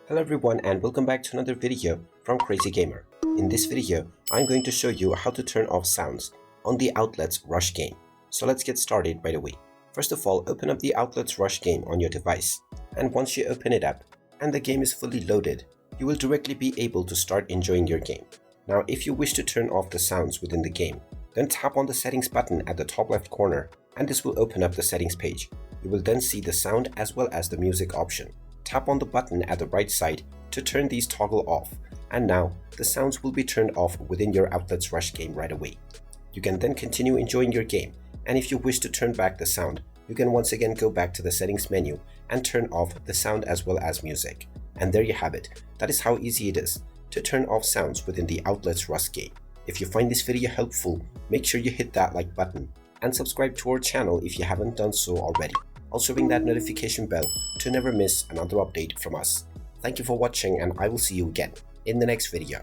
Hello everyone and welcome back to another video from Crazy Gamer. In this video, I'm going to show you how to turn off sounds on the Outlets Rush game. So let's get started right away. First of all, open up the Outlets Rush game on your device. And once you open it up and the game is fully loaded, you will directly be able to start enjoying your game. Now, if you wish to turn off the sounds within the game, then tap on the settings button at the top left corner and this will open up the settings page. You will then see the sound as well as the music option. Tap on the button at the right side to turn these toggle off, and now the sounds will be turned off within your Outlets Rush game right away. You can then continue enjoying your game, and if you wish to turn back the sound, you can once again go back to the settings menu and turn off the sound as well as music. And there you have it. That is how easy it is to turn off sounds within the Outlets Rush game. If you find this video helpful, make sure you hit that like button and subscribe to our channel if you haven't done so already. Also ring that notification bell to never miss another update from us. Thank you for watching and I will see you again in the next video.